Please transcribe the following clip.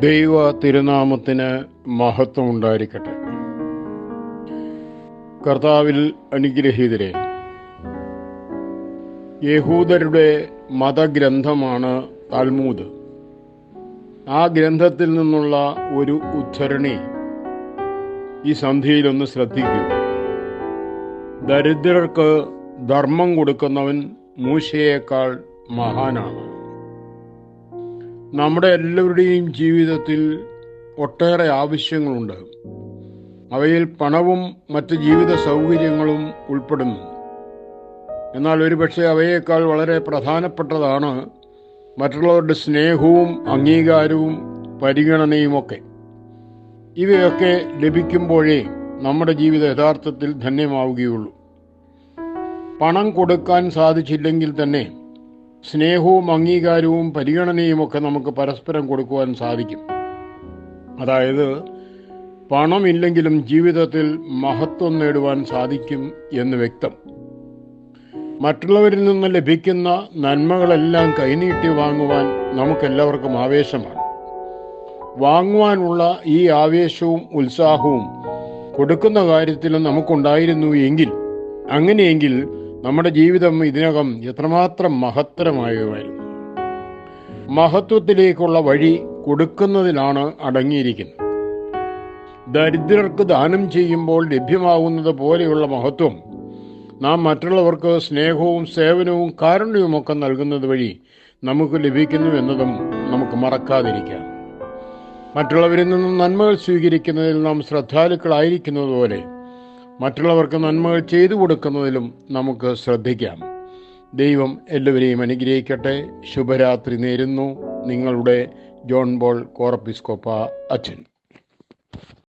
ദൈവ തിരുനാമത്തിന് മഹത്വം ഉണ്ടായിരിക്കട്ടെ. കർത്താവിൽ അനുഗ്രഹീതരെ, യഹൂദരുടെ മതഗ്രന്ഥമാണ് തൽമൂദ്. ആ ഗ്രന്ഥത്തിൽ നിന്നുള്ള ഒരു ഉദ്ധരണി ഈ സന്ധ്യയിലൊന്ന് ശ്രദ്ധിക്കൂ. ദരിദ്രർക്ക് ധർമ്മം കൊടുക്കുന്നവൻ മൂശയേക്കാൾ മഹാനാണ്. നമ്മുടെ എല്ലാവരുടെയും ജീവിതത്തിൽ ഒട്ടേറെ ആവശ്യങ്ങളുണ്ട്. അവയിൽ പണവും മറ്റ് ജീവിത സൗകര്യങ്ങളും ഉൾപ്പെടുന്നു. എന്നാൽ ഒരുപക്ഷെ അവയേക്കാൾ വളരെ പ്രധാനപ്പെട്ടതാണ് മറ്റുള്ളവരുടെ സ്നേഹവും അംഗീകാരവും പരിഗണനയുമൊക്കെ. ഇവയൊക്കെ ലഭിക്കുമ്പോഴേ നമ്മുടെ ജീവിതം യഥാർത്ഥത്തിൽ ധന്യമാവുകയുള്ളൂ. പണം കൊടുക്കാൻ സാധിച്ചില്ലെങ്കിൽ തന്നെ സ്നേഹവും അംഗീകാരവും പരിഗണനയുമൊക്കെ നമുക്ക് പരസ്പരം കൊടുക്കുവാൻ സാധിക്കും. അതായത് പണമില്ലെങ്കിലും ജീവിതത്തിൽ മഹത്വം നേടുവാൻ സാധിക്കും എന്ന് വ്യക്തം. മറ്റുള്ളവരിൽ നിന്ന് ലഭിക്കുന്ന നന്മകളെല്ലാം കൈനീട്ടി വാങ്ങുവാൻ നമുക്കെല്ലാവർക്കും ആവേശമാണ്. വാങ്ങുവാനുള്ള ഈ ആവേശവും ഉത്സാഹവും കൊടുക്കുന്ന കാര്യത്തിലും നമുക്കുണ്ടായിരുന്നു എങ്കിൽ, അങ്ങനെയെങ്കിൽ നമ്മുടെ ജീവിതം ഇതിനകം എത്രമാത്രം മഹത്തരമായതായിരുന്നു. മഹത്വത്തിലേക്കുള്ള വഴി കൊടുക്കുന്നതിലാണ് അടങ്ങിയിരിക്കുന്നത്. ദരിദ്രർക്ക് ദാനം ചെയ്യുമ്പോൾ ലഭ്യമാകുന്നത് പോലെയുള്ള മഹത്വം നാം മറ്റുള്ളവർക്ക് സ്നേഹവും സേവനവും കാരുണ്യവുമൊക്കെ നൽകുന്നത് വഴി നമുക്ക് ലഭിക്കുന്നു എന്നതും നമുക്ക് മറക്കാതിരിക്കാം. മറ്റുള്ളവരിൽ നിന്നും നന്മകൾ സ്വീകരിക്കുന്നതിൽ നാം ശ്രദ്ധാലുക്കളായിരിക്കുന്നത് പോലെ മറ്റുള്ളവർക്ക് നന്മകൾ ചെയ്തു കൊടുക്കുന്നതിലും നമുക്ക് ശ്രദ്ധിക്കാം. ദൈവം എല്ലാവരെയും അനുഗ്രഹിക്കട്ടെ. ശുഭരാത്രി നേരുന്നു. നിങ്ങളുടെ ജോൺ പോൾ കോറപ്പിസ്കോപ്പ അച്ഛൻ.